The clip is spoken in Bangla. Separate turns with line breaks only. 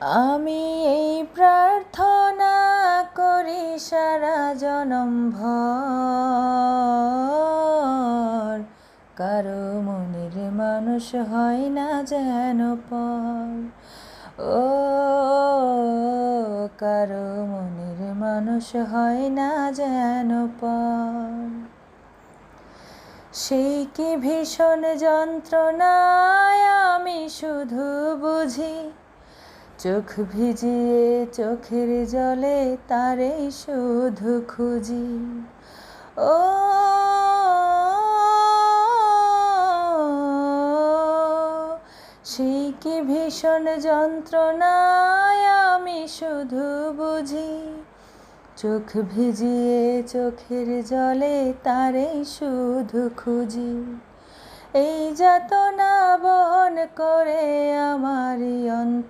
আমি এই প্রার্থনা করি সারা জনম ভর, কারো মনের মানুষ হয় না যেন পর। ও কারো মনের মানুষ হয় না যেন পর। সেই কি ভীষণ যন্ত্রণায় আমি শুধু বুঝি, চোখ ভিজিয়ে চোখের জলে তারেই শুধু খুঁজি। ও সেই কি ভীষণ যন্ত্রণায় আমি শুধু বুঝি, চোখ ভিজিয়ে চোখের জলে তারেই শুধু খুঁজি। এই যাতনা বহন করে আমারই অন্তর।